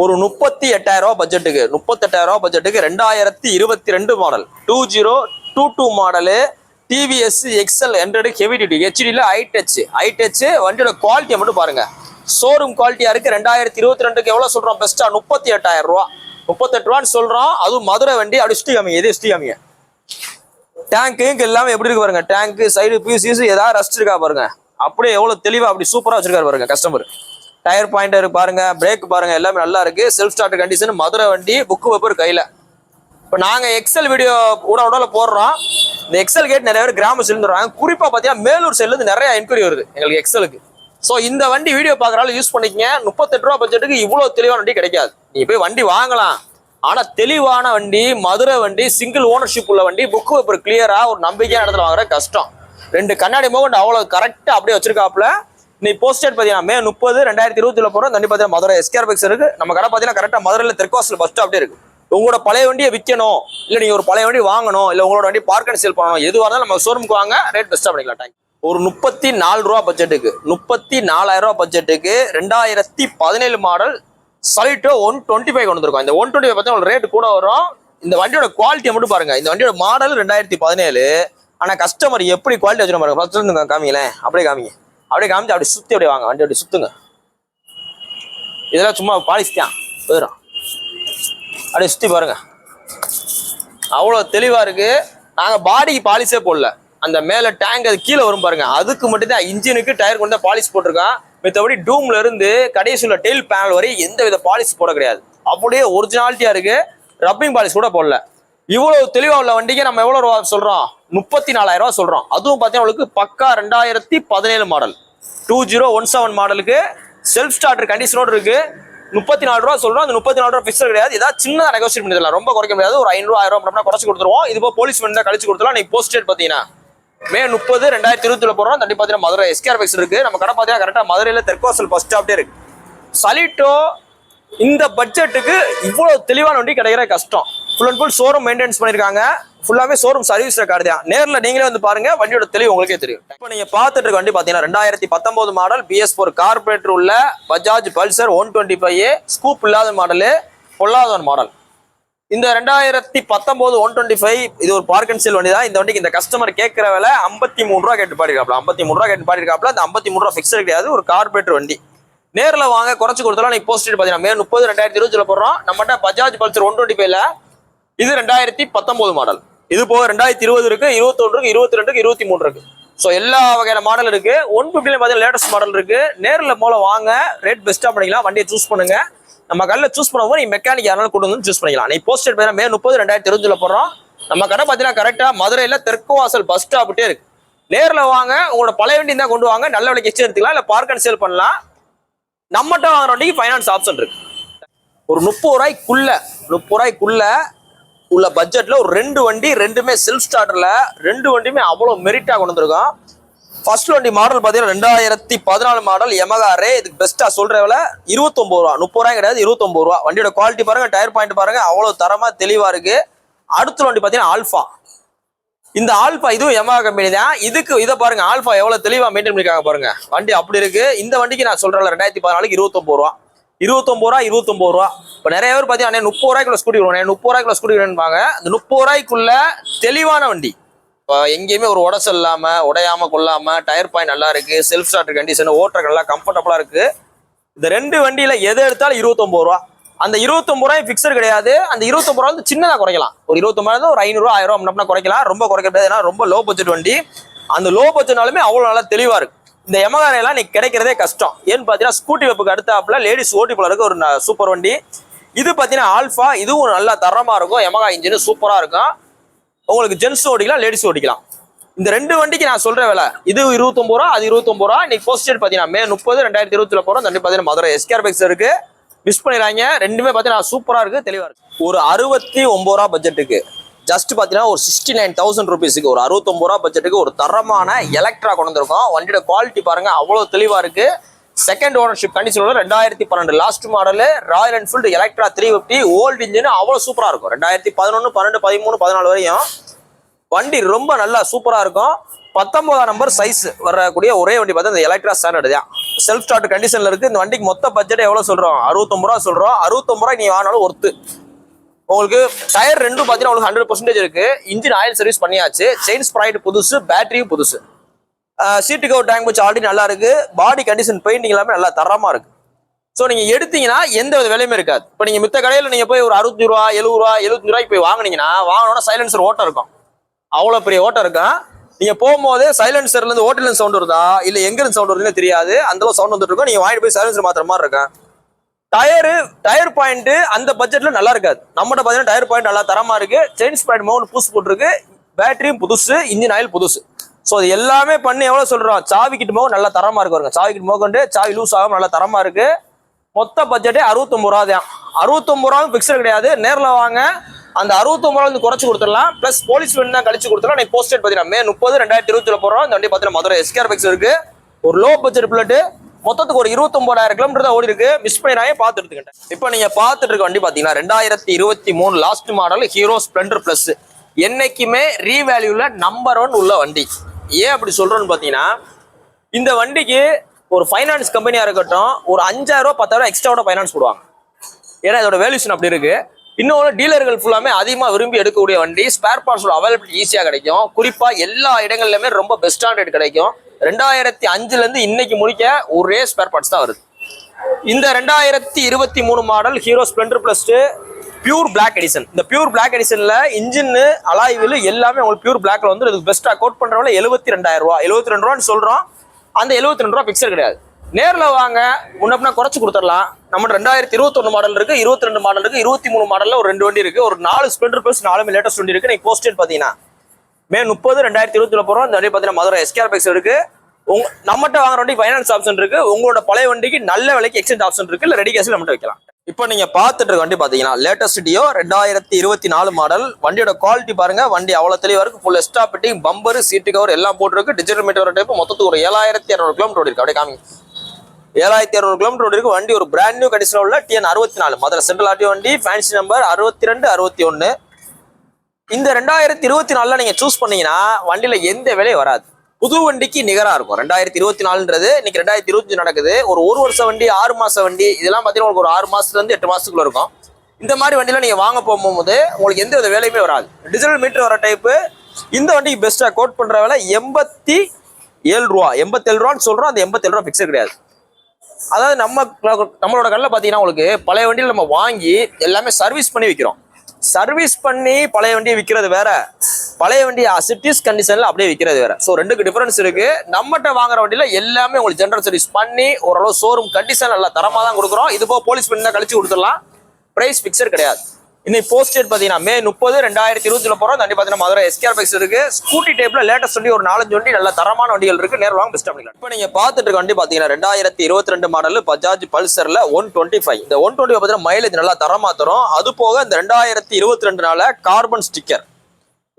ஒரு 38,000 ரூபாய் பட்ஜெட்டுக்கு 38,000 ரூபாய் பட்ஜெட்டுக்கு 2022 model 2022 model TVS XL 100 heavy duty ஹெச்டியில் ஐடச் வண்டியோட குவாலிட்டியை மட்டும் பாருங்க. ஷோரூம் குவாலிட்டியா இருக்கு. 2022க்கு எவ்வளவு சொல்றோம்? பெஸ்டா 38,000 ரூபாய் 38 ரூபான்னு சொல்றோம். அதுவும் மதுரை வண்டி. அப்படி ஸ்டி காமிங்க, இது ஸ்டி காமிங்க. டேங்க்கு எல்லாமே எப்படி இருக்கு பாருங்க. டேங்க் சைடு பீஸ் ஏதாவது ரஸ்ட் இருக்கா பாருங்க. அப்படியே எவ்வளவு தெளிவா அப்படி சூப்பரா வச்சிருக்காரு பாருங்க கஸ்டமர். டயர் பாயிண்டர் பாருங்க, பிரேக் பாருங்க, எல்லாமே நல்லா இருக்கு. செல்ஃப் ஸ்டார்ட் கண்டிஷன், மதுரை வண்டி, புக்கு பேப்பர் கையில. இப்போ நாங்க எக்ஸல் வீடியோ உடல போடுறோம். இந்த எக்ஸல் கேட் நிறைய பேர் கிராம சேர்ந்துடுறாங்க. குறிப்பா பாத்தீங்கன்னா மேலூர் சைட்ல இருந்து நிறைய என்கொயரி வருது எங்களுக்கு எக்ஸலுக்கு. ஸோ இந்த வண்டி வீடியோ பாக்குறாலும் யூஸ் பண்ணிக்கங்க. 38 ரூபா பட்ஜெட்டுக்கு இவ்வளவு தெளிவான வண்டி கிடைக்காது. நீ போய் வண்டி வாங்கலாம், ஆனா தெளிவான வண்டி, மதுரை வண்டி, சிங்கிள் ஓனர்ஷிப் உள்ள வண்டி, புக்கு பேப்பர் கிளியரா ஒரு நம்பிக்கையான இடத்துல வாங்குற கஷ்டம். 2 கண்ணாடி மோகன் அவ்வளவு கரெக்டா அப்படியே வச்சிருக்காப்ல. நீ போஸ்டேட் பாத்தீங்கன்னா மே 30 2020 போறோம். தண்ணி பாத்தீங்கன்னா மதுரை எஸ்கேர் பைக்ஸ் இருக்கு. நம்ம கடை பாத்தீங்கன்னா கரெக்டா மதுரையில தெற்காசில் பஸ் ஸ்டாப் இருக்கு. உங்களோட பழைய வண்டியை விற்கணும், இல்ல நீங்க ஒரு பழைய வண்டி வாங்கணும், இல்ல உங்களோட வண்டி பார்க் அண்ட் சேல் பண்ணணும், எதுவாக இருந்தாலும் நம்ம ஷோரூமுக்கு வாங்க, ரேட் பெஸ்டா பண்ணிக்கலாம். ஒரு 34 ரூபா பட்ஜெட்டுக்கு 34,000 ரூபா பட்ஜெட்டுக்கு 2017 மாடல் சலிட்டோ 125 கொண்டு வந்திருக்கோம். இந்த 125 பார்த்தா ரேட் கூட வரும். இந்த வண்டியோட குவாலிட்டியை மட்டும் பாருங்க. இந்த வண்டியோட மாடல் 2017, ஆனா கஸ்டமர் எப்படி குவாலிட்டி வச்சிருக்க பாருங்க. ஃபர்ஸ்ட் காமிங்களேன், அப்படியே காமிங்க, அப்படியே காமிச்சு அப்படி சுத்தி அப்படியே வாங்க. வண்டி அப்படி சுத்துங்க. இதெல்லாம் சும்மா பாலிஷ் தான் போயிடும். அப்படியே சுத்தி பாருங்க, அவ்வளவு தெளிவா இருக்கு. நாங்க பாடிக்கு பாலிஷே போடல. அந்த மேல டேங்க் அது கீழே வரும் பாருங்க, அதுக்கு மட்டும் தான் இன்ஜினுக்கு டயருக்கு வந்து பாலிஷ் போட்டிருக்கான். மத்தபடி டூம்ல இருந்து கடைசி உள்ள டெயில் பேனல் வரை எந்த வித பாலிஷ் போட கிடையாது. அப்படியே ஒரிஜினாலிட்டியா இருக்கு. ரப்பிங் பாலிஷ் கூட போடல. இவ்வளவு தெளிவா உள்ள வண்டிக்கு நம்ம எவ்வளவு ரூபா சொல்றோம்? 34,000 ரூபா சொல்றோம். அதுவும் பாத்தீங்கன்னா உங்களுக்கு பக்கா 2017 மாடல் 2017 மாடலுக்கு செல்ஃப் ஸ்டார்டர் கண்டிஷனோட இருக்கு. 34 ரூபா சொல்றோம். அந்த 34 ரூபா பிக்சர் கிடையாது. ஏதாவது சின்னதா நெகோசியேட் பண்ணிடலாம், ரொம்ப குறைக்க முடியாது. ஒரு 500 1000 ரூபா குறைச்சு கொடுத்துருவோம். இது போல போலீஸ் வண்டி கழிச்சு கொடுத்துலாம். நீங்க போஸ்டேட் பாத்தீங்கன்னா மே 30 2020 போறோம். தண்ணி பாத்தீங்கன்னா மதுரை எஸ்கேர் பைக்ஸ் இருக்கு. நம்ம கடை பாத்தீங்கன்னா கரெக்டா மதுரையில தெற்காசல் பஸ் ஸ்டாப்டே இருக்கு. சலிட்டோ இந்த பட்ஜெட்டுக்கு இவ்வளவு தெளிவான வண்டி கிடைக்கிற கஷ்டம். Full and full showroom maintenance பண்ணிருக்காங்க. ஃபுல்லாவே ஷோரூம் சர்வீஸ் ரெக்கார்டு தான். நேர்ல நீங்களே வந்து பாருங்க, வண்டியோட தெளிவு உங்களுக்கே தெரியும். இப்போ நீங்க பாத்துட்டு இருக்க வண்டி பாத்தீங்கன்னா 2019 மாடல் BS4 கார்பரேட்டர் உள்ள பஜாஜ் பல்சர் 125 ஸ்கூப் இல்லாத மாடலு, பொல்லாதவன் மாடல். இந்த 2019 125 இது ஒரு பார்க் அண்ட் சேல் வண்டி தான். இந்த வண்டிக்கு இந்த கஸ்டமர் கேட்கிற விலை 53 ரூபா கேட்டு பாடிருக்காப்ல. 53 ரூபா கேட்டு பாடிருக்காப்ல. அந்த 53 ரூபா பிக்சர் கிடையாது, ஒரு கார்பரேட்டர் வண்டி. நேர்ல வாங்க, குறைச்சு கொடுத்தலாம். நீ போஸ்டேட் பாத்தீங்கன்னா மே 30 2020 போடுறோம். நம்மகிட்ட பஜாஜ் பல்சர் 125ல இது 2019 மாடல். இது போக 2020 இருக்கு, 21 இருக்கு, 22 இருக்கு, 23 இருக்கு. ஸோ எல்லா வகையான மாடல் இருக்கு. 150ல பார்த்தீங்கன்னா லேட்டஸ்ட் மாடல் இருக்கு. நேரில் போல வாங்க, ரேட் பெஸ்ட்டாக பண்ணிக்கலாம். வண்டியை சூஸ் பண்ணுங்க. நம்ம கடையில் சூஸ் பண்ணும்போது நீ மெக்கானிக் யாராலும் கொண்டு வந்து சூஸ் பண்ணிக்கலாம். நீ போஸ்டேட் பார்த்தீங்கன்னா மே 30 2020 போடுறோம். நம்ம கடை பார்த்தீங்கன்னா கரெக்டாக மதுரையில் தெற்குவாசல் பஸ் ஸ்டாப்ட்டே இருக்கு. நேரில் வாங்க, உங்களோட பழைய வண்டி தான் கொண்டு வாங்க, நல்ல விலைக்கு எக்ஸ்சேஞ்ச் எடுத்துக்கலாம், இல்லை பார்க் அண்ட் சேல் பண்ணலாம். நம்மகிட்ட வாங்குற வண்டிக்கு ஃபைனான்ஸ் ஆப்ஷன் இருக்கு. ஒரு 30 ரூபாய்க்குள்ள உள்ள பட்ஜெட்ல ஒரு 2 வண்டி, ரெண்டுமே செல்ஃப் ஸ்டார்டர்ல, 2 வண்டியுமே அவ்வளவு மெரிட்டா கொண்டு வந்திருக்கோம். ஃபர்ஸ்ட் வண்டி மாடல் பாத்தீங்கன்னா 2014 மாடல் யமகா ரே. இதுக்கு பெஸ்டா சொல்ற விலை 29 ரூபா. 30 ரூபாய் கிடையாது, 29 ரூபா. வண்டியோட குவாலிட்டி பாருங்க, டயர் பாயிண்ட் பாருங்க, அவ்வளவு தரமா தெளிவா இருக்கு. அடுத்த வண்டி பாத்தீங்கன்னா ஆல்பா. இந்த ஆல்பா இதுவும் யமகா கம்பெனி தான். இதை பாருங்க, ஆல்பா எவ்வளவு தெளிவா மெயின்டைன் பண்ணிருக்காங்க பாருங்க. வண்டி அப்படி இருக்கு. இந்த வண்டிக்கு நான் சொல்றேன் 2014 29 ரூபா. 29 ரூபா. இப்போ நிறைய பேர் பார்த்தீங்கன்னா 30 ரூபாய்க்குள்ள ஸ்கூட்டி விடுவாங்க, 30 ரூபாய்க்குள்ள ஸ்கூட்டி விடுவாங்க. அந்த 30 ரூபாய்க்குள்ள தெளிவான வண்டி, இப்போ எங்கேயுமே ஒரு உடசல் இல்லாம, உடையாம கொள்ளாம, டயர் பாயிண்ட் நல்லா இருக்கு, செல்ஃப் ஸ்டார்டர் கண்டிஷன், ஓட்டுற நல்லா கம்ஃபர்டபுளா இருக்கு. இந்த 2 வண்டியில எதை எடுத்தாலும் 29 ரூபா. அந்த 29 ரூபாய் பிக்சர் கிடையாது. அந்த 29 ரூபா வந்து சின்னதா குறைக்கலாம். ஒரு 29 ஒரு 500 1000 ரூபா குறைக்கலாம். ரொம்ப குறைக்க முடியாது, ஏன்னா ரொம்ப லோ பட்ஜெட் வண்டி. அந்த லோ பட்ஜெட்னாலுமே அவ்வளவு நல்லா தெளிவா இருக்கு. இந்த யமகா எல்லாம் நீ கிடைக்கிறதே கஷ்டம். ஏன்னு பாத்தீங்கன்னா ஸ்கூட்டி வெப்புக்கு அடுத்தாப்புல லேடிஸ் ஓட்டி போல இருக்கு ஒரு சூப்பர் வண்டி. இது பாத்தீங்கன்னா ஆல்பா. இதுவும் நல்லா தரமா இருக்கும். யமகா இன்ஜின் சூப்பரா இருக்கும். உங்களுக்கு ஜென்ஸ் ஓட்டிக்கலாம், லேடிஸ் ஓட்டிக்கலாம். இந்த 2 வண்டிக்கு நான் சொல்ற விலை இது 29 ரூபா, அது 29 ரூபா. நீ போஸ்டேட் பாத்தீங்கன்னா மே 30 2020 போறோம். தண்ணி பாத்தீங்கன்னா மதுரை எஸ்கேர் பைக்ஸ் இருக்கு. மிஸ் பண்ணிடுறாங்க. ரெண்டுமே பாத்தீங்கன்னா சூப்பரா இருக்கு, தெளிவா இருக்கு. ஒரு 69 ரூபா பட்ஜெட்டுக்கு ஜஸ்ட் பாத்தீங்கன்னா ஒரு 69,000 ருபீஸுக்கு ஒரு 69 ரூபா பட்ஜெட்டுக்கு ஒரு தரமான எலக்ட்ரா கொண்டு வந்திருக்கோம். வண்டியோட குவாலிட்டி பாருங்க, அவ்வளவு தெளிவா இருக்கு. செகண்ட் ஓனர்ஷிப் கண்டிஷனோட 2012 last model Royal Enfield Electra 350 old engine அவ்வளவு சூப்பரா இருக்கும். 2011 12 13 14 வரையும் வண்டி ரொம்ப நல்லா சூப்பரா இருக்கும். 19ஆம் நம்பர் சைஸ் வரக்கூடிய ஒரே வண்டி பார்த்தா இந்த எலக்ட்ரா ஸ்டாண்டர்ட் தான். செல்ஃப் ஸ்டார்ட் கண்டிஷன்ல இருக்கு. இந்த வண்டிக்கு மொத்த பட்ஜெட் எவ்வளவு சொல்றோம்? 69 ரூபா சொல்றோம். 69 ரூபாய் நீங்க வாங்கினாலும் ஒர்த்து. உங்களுக்கு டயர் ரெண்டும் பாத்தீங்கன்னா உங்களுக்கு 100% இருக்கு. இன்ஜின் ஆயில் சர்வீஸ் பண்ணியாச்சு. செயின் ஸ்ப்ரைட் புதுசு, பேட்டரியும் புதுசு. சீட்டு கவர் டேங்க் வச்சு ஆல்ரெடி நல்லா இருக்கு. பாடி கண்டிஷன் பெயிண்டிங் எல்லாமே நல்லா தரமா இருக்கு. ஸோ நீங்க எடுத்தீங்கன்னா எந்த வித விலையுமே இருக்காது. இப்போ நீங்க மித்த கடையில் நீங்க போய் ஒரு 65 ரூபா 70 ரூபா 75 ரூபாய்க்கு போய் வாங்கினீங்கன்னா வாங்கினோன்னா சைலன்சர் ஓட்டம் இருக்கும். அவ்வளோ பெரிய ஓட்டம் இருக்கும். நீங்க போகும்போது சைலன்சர்ல இருந்து ஓட்டில சவுண்ட் வருதா இல்ல எங்க இருந்து சவுண்ட் வருதுன்னு தெரியாது. அந்த அளவு சவுண்ட் வந்துட்டு இருக்கும். நீங்க வாங்கிட்டு போய் சைலன்சர் மாத்திர மாதிரி இருக்கும். டயர் பாயிண்ட் அந்த பட்ஜெட்ல நல்லா இருக்காது. நம்மகிட்ட பாத்தீங்கன்னா டயர் பாயிண்ட் நல்லா தரமா இருக்கு. செயின் பாயிண்ட் மவுண்ட் புதுசு போட்டுருக்கு. பேட்டரியும் புதுசு, இன்ஜின் ஆயில் புதுசு. ஸோ இது எல்லாமே பண்ணி எவ்வளவு சொல்றோம்? சாவி கிட்ட மோக நல்லா தரமா இருக்கு. சாவி கிட்ட மோகண்டு சாவி லூஸ் ஆகாம நல்லா தரமா இருக்கு. மொத்த பட்ஜெட்டே 69 ரூபா தான். 69 ரூபா பிக்சர் கிடையாது. நேரில் வாங்க, அந்த 69 ரூபா வந்து குறைச்சு கொடுத்துடலாம். பிளஸ் போலீஸ் தான் கழிச்சு கொடுத்துடலாம். நீங்க போஸ்டேட் பாத்தீங்கன்னா மே 30 2020 போறோம். இந்த வண்டி பாத்தீங்கன்னா மதுரை எஸ்கேஆர் பைக்ஸ் இருக்கு. ஒரு லோ பட்ஜெட் பிளேட். மொத்தத்துக்கு ஒரு 29,000 கிலோமீட்டர் தான் ஓடி இருக்கு. மிஸ் பண்ணிடாம பார்த்து எடுத்துக்கிட்டேன். இப்போ நீங்க பார்த்துட்டு இருக்க வண்டி பாத்தீங்கன்னா 2023 last model Hero Splendor plus. என்னைக்குமே ரீவேல்யூல நம்பர் 1 உள்ள வண்டி. ஏன் அப்படி சொல்றோம்னு பாத்தீங்கன்னா, இந்த வண்டிக்கு ஒரு ஃபைனான்ஸ் கம்பெனியா இருக்கட்டும் ஒரு 5,000 ரூபா 10,000 எக்ஸ்ட்ராவோட ஃபைனான்ஸ் போடுவாங்க. ஏன்னா இதோட வேல்யூஷன் அப்படி இருக்கு. இன்னொன்று டீலர்கள் ஃபுல்லாமே அதிகமாக விரும்பி எடுக்கக்கூடிய வண்டி. ஸ்பேர் பார்ட்ஸோட அவைலபிலிட்டி ஈஸியாக கிடைக்கும். குறிப்பாக எல்லா இடங்கள்லையுமே ரொம்ப பெஸ்டான ரேட் கிடைக்கும். 2005 இருந்து இன்னைக்கு முடிக்க ஒரே ஸ்பேர் பார்ட்ஸ் தான் வருது. இந்த 2023 model Hero Splendor plus pure black edition. இந்த பியூர் பிளாக் எடிஷன்ல இன்ஜின் அலாய் வீல் எல்லாமே உங்களுக்கு பியூர் பிளாக்ல வந்து இதுக்கு பெஸ்டா கோட் பண்றவங்க 72,000 ரூபா 72 ரூபான்னு சொல்றோம். அந்த 72 ரூபா பிக்சர் கிடையாது. நேரில் வாங்க, முன்னப்பினா குறைச்சு கொடுத்துடலாம். நம்ம 2021 மாடல் இருக்கு, 22 மாடல் இருக்கு, 23 மாடல்ல ஒரு 2 வண்டி இருக்கு. ஒரு 4 ஸ்ப்ளெண்டர் பிளஸ் 4 லேட்டஸ்ட் வண்டி இருக்கு. நீங்க போஸ்டேட் பாத்தீங்கன்னா மே 30 2020 போறோம். இந்த வண்டி பாத்தீங்கன்னா மதுரை எஸ்கேஆர் பைக்ஸ் இருக்கு. நம்மகிட்ட வாங்குற வண்டி ஃபைனான்ஸ் ஆப்ஷன் இருக்கு. உங்களோட பழைய வண்டிக்கு நல்ல விலைக்கு எக்ஸ்சேஞ்ச் ஆப்ஷன் இருக்கு. இல்ல ரெடி கேஷ் நம்மகிட்ட வைக்கலாம். இப்போ நீங்க பாத்துட்டு இருக்க வண்டி பாத்தீங்கன்னா லேட்டஸ்ட் டியோ 2024 மாடல். வண்டியோட குவாலிட்டி பாருங்க. வண்டி அவ்வளவு தெளிவா இருக்கு. Full extra fitting, bumper, seat cover எல்லாம் போட்டுருக்கு. Digital meter type. மொத்தத்துக்கு ஒரு 7,200 கிலோமீட்டர் ஓடி இருக்கு. அப்படியே காமி 7,200 கிலோமீட்டர் ஓடி இருக்கு. வண்டி ஒரு பிராண்ட் நியூ கண்டிஷன் உள்ள TN 64 மதுரை சென்ட்ரல் ஆர்டிஓ வண்டி. Fancy number 6261. இந்த 2024 நீங்க சூஸ் பண்ணீங்கன்னா வண்டியில எந்த விலையும் வராது. புது வண்டிக்கு நிகரா இருக்கும். 2024ன்றது இன்னைக்கு 2025 நடக்குது. ஒரு வருஷம் வண்டி, 6 மாச வண்டி, இதெல்லாம் பாத்தீங்கன்னா உங்களுக்கு ஒரு 6 மாசத்துல இருந்து 8 மாசத்துக்குள்ள இருக்கும். இந்த மாதிரி வண்டியில நீங்க வாங்க போகும்போது உங்களுக்கு எந்த வித வேலையுமே வராது. டிஜிட்டல் மீட்டர் வர டைப்பு. இந்த வண்டிக்கு பெஸ்டா கோட் பண்ற விலை 87 ரூபா 87 ரூபான்னு சொல்றோம். அந்த 87 ரூபா பிக்சர் கிடையாது. அதாவது நம்மளோட கடையில் பாத்தீங்கன்னா உங்களுக்கு பழைய வண்டியில நம்ம வாங்கி எல்லாமே சர்வீஸ் பண்ணி விற்கிறோம். சர்வீஸ் பண்ணி பழைய வண்டியை விற்கிறது வேற, பழைய வண்டி சிட்டிஸ் கண்டிஷன்ல அப்படியே விற்கிறது வேற. ஸோ ரெண்டுக்கு டிஃபரன்ஸ் இருக்கு. நம்மகிட்ட வாங்குற வண்டியில எல்லாமே உங்களுக்கு ஜெனரல் சர்வீஸ் பண்ணி ஓரளவு ஷோரூம் கண்டிஷன் நல்லா தரமா தான் கொடுக்குறோம். இது போக போலீஸ் பண்ணி தான் கழிச்சு கொடுத்துடலாம். பிரைஸ் பிக்சர் கிடையாது. இன்னைக்கு போஸ்டேட் பாத்தீங்கன்னா மே 30 2020 போறோம். வண்டி பாத்தீங்கன்னா மதுரை எஸ்கேஆர் பைக்ஸ் இருக்கு. ஸ்கூட்டி டைப்ல லேட்டஸ்ட் வண்டி ஒரு 4-5 வண்டி நல்ல தரமான வண்டிகள் இருக்கு. நேரில் வாங்க, பெஸ்ட் பண்ணிக்கலாம். இப்போ நீங்க பாத்துட்டு இருக்க வண்டி பாத்தீங்கன்னா 2022 மாடல் பஜாஜ் பல்சர்ல 125. இந்த 125 பாத்தீங்கன்னா மைலேஜ் நல்லா தரமா தரும். அது போக இந்த 2022 கார்பன் ஸ்டிக்கர்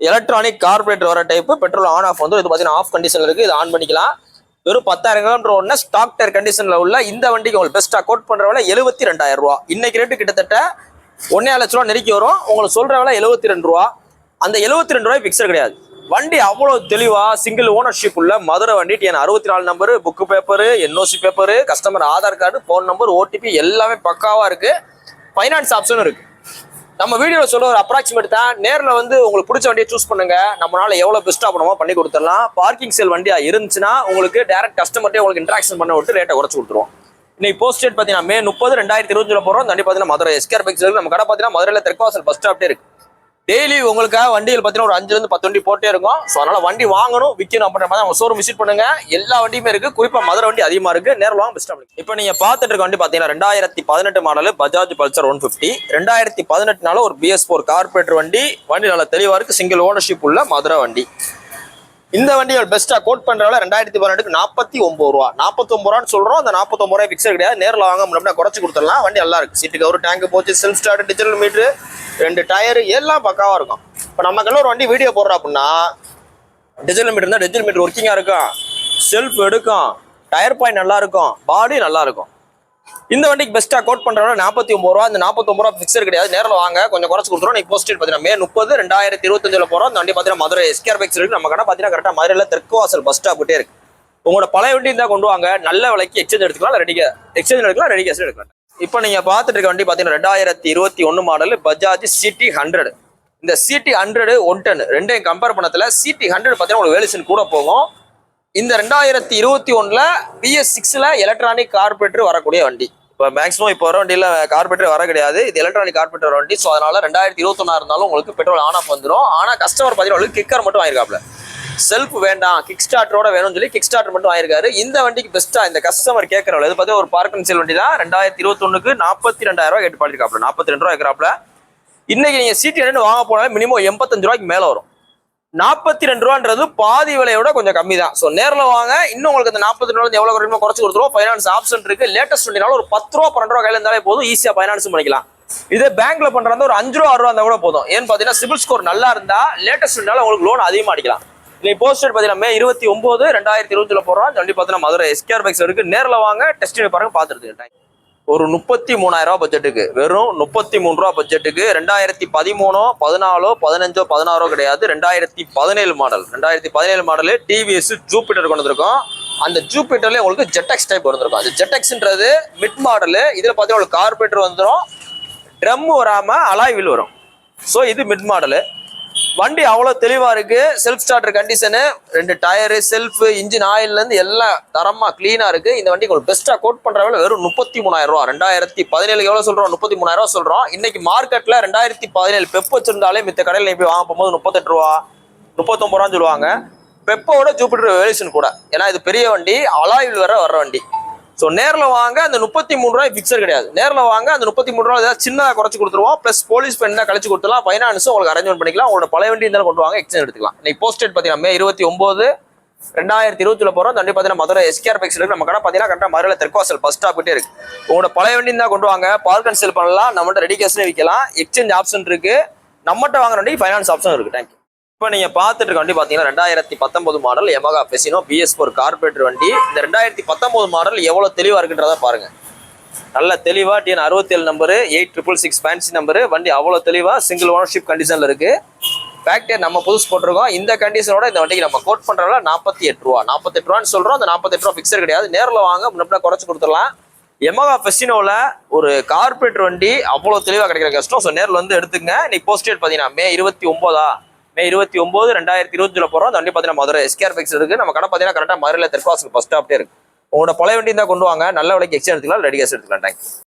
எலக்ட்ரானிக் கார்பரேட்டர் வர டைப். பெட்ரோல் ஆன் ஆஃப் வந்து இது பாத்தீங்கன்னா ஆஃப் கண்டிஷன்ல இருக்கு. இது ஆன் பண்ணிக்கலாம். வெறும் 10,000 கிலோமீட்டர் ஓடுன ஸ்டாக் டயர் கண்டிஷன்ல உள்ள இந்த வண்டிக்கு உங்களுக்கு பெஸ்டா கோட் பண்ற விலை 72,000 ரூபா. இன்னைக்கு ரேட்டு கிட்டத்தட்ட 1,5 லட்ச ரூபா நெருக்கி வரும். உங்களுக்கு சொல்ற விலை 72 ரூபா. அந்த 72 ரூபாய் பிக்சர் கிடையாது. வண்டி அவ்வளவு தெளிவா சிங்கிள் ஓனர்ஷிப் உள்ள மதுரை வண்டி. TN 64 number, book paper, NOC paper, customer Aadhaar card, phone number, OTP எல்லாமே பக்காவா இருக்கு. ஃபைனான்ஸ் ஆப்ஷனும் இருக்கு. நம்ம வீடியோல சொல்ல ஒரு அப்ராக்சிமேட் தான். நேரில் வந்து உங்களுக்கு பிடிச்ச வண்டியை சூஸ் பண்ணுங்க. நம்மளால எவ்வளவு பெஸ்டா பண்ணுமோ பண்ணி கொடுத்துடலாம். பார்க்கிங் செல் வண்டியா இருந்துச்சுன்னா உங்களுக்கு டைரக்ட் கஸ்டமர்ட்டே உங்களுக்கு இன்ட்ராக்ஷன் பண்ண விட்டு ரேட்டை குறைச்சு கொடுத்துருவோம். இன்னைக்கு போஸ்டேட் பாத்தீங்கன்னா மே 30 2020 போறோம். வண்டி பாத்தீங்கன்னா மதுரை எஸ்கேஆர் பைக்ஸ் இருக்கு. நம்ம கடை பாத்தீங்கன்னா மதுரையில தெற்குவாசல் பஸ் ஸ்டாப்டே இருக்கு. டெய்லி உங்களுக்காக வண்டியில் பாத்தீங்கன்னா ஒரு 5 ல இருந்து 10 வண்டி போட்டே இருக்கும். ஸோ அதனால வண்டி வாங்கணும், விற்கணும் அப்படின்ற மாதிரி நம்ம ஷோரூம் விசிட் பண்ணுங்க. எல்லா வண்டியுமே இருக்கு. குறிப்பா மதுரை வண்டி அதிகமா இருக்கு. நேரில் வாங்க, பெஸ்ட் பண்ணி. இப்போ நீங்க பாத்துட்டு இருக்க வண்டி பாத்தீங்கன்னா 2018 மாடல் பஜாஜ் பல்சர் 150. 2018 ஒரு BS4 கார்பரேட்டர் வண்டி. வண்டி நல்லா தெளிவா இருக்கு. சிங்கிள் ஓனர்ஷிப் உள்ள மதுரை வண்டி. இந்த வண்டியோட பெஸ்டா கோட் பண்றவங்க 2018 49 ரூபா 49 ரூபான்னு சொல்றோம். அந்த 49 ரூபாய் பிக்சர் கிடையாது. நேரில் வாங்க முடியும், குறைச்சு கொடுத்துடலாம். வண்டி நல்லா இருக்கு. சீட்டு கவர், டேங்க் போச்சு, self start, digital meter, 2 tyre எல்லாம் பக்காவா இருக்கும். இப்போ நம்ம கல்ல ஒரு வண்டி வீடியோ போடுறோம் அப்படின்னா டிஜிட்டல் மீட்டர் இருந்தால் டிஜிட்டல் மீட்டர் ஒர்க்கிங்கா இருக்கும், செல்ஃப் எடுக்கும், டயர் பாயிண்ட் நல்லா இருக்கும், பாடி நல்லா இருக்கும். இந்த வண்டிக்கு பெஸ்டா கோட் பண்றவங்க 49 ரூபா. இந்த 49 ரூபா பிக்சர் கிடையாது. நேரில் வாங்க, கொஞ்சம் குறைச்சு கொடுத்துரும். நீங்க போஸ்டேட் பாத்தீங்கன்னா மே 30 2025 போறோம். இந்த வண்டி பாத்தீங்கன்னா மதுரை எஸ்கேஆர் பைக்ஸ் இருக்கு. நம்ம கடை பாத்தீங்கன்னா கரெக்டா மதுரையில தெற்குவாசல் பஸ் ஸ்டாப் கிட்டே இருக்கு. உங்களோட பழைய வண்டி இருந்தால் கொண்டு வாங்க, நல்ல விலைக்கு எக்ஸ்சேஞ்ச் எடுத்துக்கலாம், எக்ஸ்சேஞ்ச் எடுக்கலாம், ரெடி கேஷ் எடுக்கலாம். இப்போ நீங்கள் பார்த்துட்டு இருக்க வண்டி பார்த்தீங்கன்னா 2021 மாடல் பஜாஜ் சிடி 100. இந்த சிடி 100 110 ரெண்டையும் கம்பேர் பண்ணதில் சிடி 100 பார்த்தீங்கன்னா உங்களுக்கு வேல்யூஷன் கூட போகும். இந்த 2021 BS6 எலக்ட்ரானிக் கார்பரேட்டர் வரக்கூடிய வண்டி. இப்போ மேக்ஸிமம் இப்போ வர வண்டியில் கார்பரேட்டர் வர கிடையாது, இது எலக்ட்ரானிக் கார்பரேட்டர் வர வண்டி. ஸோ அதனால 2021 இருந்தாலும் உங்களுக்கு பெட்ரோல் ஆன் ஆஃப் வந்துடும். ஆனால் கஸ்டமர் பார்த்தீங்கன்னா கிக்கர் மட்டும் வாங்கியிருக்காப்ல, செல்ஃப் வேண்டாம் கிக் ஸ்டார்டரோட வேணும்னு சொல்லி கிக் ஸ்டார்டர் மட்டும் வாங்கியிருக்காரு. இந்த வண்டிக்கு பெஸ்ட்டாக இந்த கஸ்டமர் கேட்கறவங்க இது பார்த்தீங்கன்னா ஒரு பார்க் அண்ட் சேல் வண்டி தான். 2021க்கு 42,000 கேட்டு பாடிருக்காப்ல, 42 ரூபா இருக்கிறாப்ல. இன்னைக்கு நீங்கள் சிடி 100 வாங்க போனாலும் மினிமம் 85 ரூபாய்க்கு மேலே வரும். 42 ரூபான்றது பாதி விலையோட கொஞ்சம் கம்மி தான். ஸோ நேரில் வாங்க, இன்னும் உங்களுக்கு அந்த 42 ரூபா எவ்வளோ குறையுமோ குறைச்சி கொடுத்துருவோம். ஃபைனான்ஸ் ஆப்ஷன் இருக்கு. லேட்டஸ்ட் வண்டினாலும் ஒரு 10 ரூபா 12 ரூபா கையில் இருந்தாலே போதும், ஈஸியாக ஃபைனான்ஸும் பண்ணிக்கலாம். இதே பேங்க்ல பண்றதா ஒரு 5 ரூபா 6 ரூபா இருந்தால் கூட போதும். ஏன்னு பார்த்தீங்கன்னா சிபில் ஸ்கோர் நல்லா இருந்தா லேட்டஸ்ட் வண்டினால உங்களுக்கு லோன் அதிகமாக அடிக்கலாம். நீ போஸ்டர் பார்த்தீங்கன்னா மே 29 2020 போடுறோம். வண்டி பார்த்தீங்கன்னா மதுரை SKR பைக்ஸ் இருக்கு. நேரில் வாங்க, டெஸ்ட் பாருங்க, பார்த்துட்டு ஒரு 33,000 ரூபா பட்ஜெட்டுக்கு, வெறும் 33 ரூபா பட்ஜெட்டுக்கு 2013 14 15 16 கிடையாது, 2017 மாடல். 2017 மாடல் டிவிஎஸ் ஜூபிட்டர் கொண்டு வந்திருக்கோம். அந்த ஜூபிட்டர்ல உங்களுக்கு ஜெட்எக்ஸ் டைப் வந்துருக்கும். அந்த ஜெட்எக்ஸ்ன்றது மிட் மாடல். இதுல பார்த்தீங்கன்னா உங்களுக்கு கார்பரேட்டர் வந்துடும், ட்ரம் வராம அலாய் வீல் வரும். ஸோ இது மிட் மாடலு. வண்டி அவ்வளோ தெளிவா இருக்கு. Self starter condition, 2 tyre, self, engine ஆயில்லேருந்து எல்லாம் தரமா கிளீனா இருக்கு. இந்த வண்டிக்கு ஒரு பெஸ்ட்டாக கோட் பண்ற வேலை வெறும் 33,000 ரூபா. 2017 எவ்வளோ சொல்றோம்? 33,000 ரூபா சொல்றோம். இன்னைக்கு மார்க்கெட்ல 2017 பெப் வச்சிருந்தாலே மித்த கடையில் நீ போய் வாங்க போகும்போது 38 ரூபா 39 ரூபான்னு சொல்லுவாங்க. பெப்போட ஜூபிட்டர் வேல்யூஷன் கூட, ஏன்னா இது பெரிய வண்டி, அலாயில் வர வண்டி. ஸோ நேரில் வாங்க, அந்த 33 ரூபாய் ஃபிக்ஸர் கிடையாது. நேரில் வாங்க, அந்த 33 ரூபா ஏதாவது சின்னதாக குறைச்சி கொடுத்துருவோம். ப்ளஸ் போலீஸ் பெண்ணா கழிச்சு கொடுத்துலாம், ஃபைனான்ஸும் உங்களுக்கு அரேஞ்ச்மெண்ட் பண்ணிக்கலாம். உங்களோட பழைய வண்டி இருந்தாலும் கொண்டு வாங்க, எக்ஸ்சேஞ்ச் எடுத்துக்கலாம். இன்னைக்கு போஸ்டேட் பார்த்தீங்கன்னா மே 29 2020 போகிறோம். வண்டி பார்த்தீங்கன்னா மதுரை SKR பைக்ஸ் இருக்கு. நம்ம கடை பார்த்தீங்கன்னா கரெக்டாக மதுரையில் தெற்குவாசல் பஸ் ஸ்டாப் கிட்டே இருக்கு. உங்களோட பழைய வண்டி இருந்தால் கொண்டு வாங்க, பார்க் அண்ட் சேல் பண்ணலாம். நம்மகிட்ட ரெடி கேஷ்லேயே விற்கலாம், எக்ஸ்சேஞ்ச் ஆப்ஷன் இருக்கு. நம்மகிட்ட வாங்குற வண்டி ஃபைனான்ஸ் ஆப்ஷன் இருக்கு. தேங்க்யூ. இப்போ நீங்கள் பார்த்துட்டு இருக்க வண்டி பார்த்தீங்கன்னா 2019 model Yamaha Fesino BS4 carburettor வண்டி. இந்த 2019 மாடல் எவ்வளோ தெளிவாக இருக்குன்றதை பாருங்க. நல்ல தெளிவாக TN 67 நம்பரு, 8666 ஃபேன்சி நம்பரு. வண்டி அவ்வளோ தெளிவாக சிங்கிள் ஓனர்ஷிப் கண்டிஷனில் இருக்கு. ஃபேக்டரி நம்ம புதுசு போட்டிருக்கோம். இந்த கண்டிஷனோட இந்த வண்டிக்கு நம்ம கோட் பண்ணுறதுல 48 ரூபா 48 ரூபான்னு சொல்கிறோம். அந்த 48 ரூபா ஃபிக்ஸர் கிடையாது. நேரில் வாங்க, முன்னாடி குறைச்சி கொடுத்துடலாம். Yamaha Fesinoவில் ஒரு கார்பரேட்டர் வண்டி அவ்வளோ தெளிவாக கிடைக்கிற கஷ்டம். ஸோ நேரில் வந்து எடுத்துங்க. இன்னைக்கு போஸ்டேட் பார்த்தீங்கன்னா மே 29 2020 போகிறோம். அந்த வண்டி பார்த்தீங்கன்னா மதுரை SKR பைக்ஸ் இருக்கு. நம்ம கடை பார்த்தீங்கன்னா கரெக்டாக மதுரையில் தெற்குவாசல் பஸ் ஸ்டாப்டே இருக்கு. உங்களோட பழைய வண்டி தான் கொண்டு வாங்க, நல்ல விலைக்கு எக்ஸ்சேஞ்ச் எடுத்துக்கலாம், ரெடி கேஷ் எடுத்துக்கலாம். தேங்க்யூ.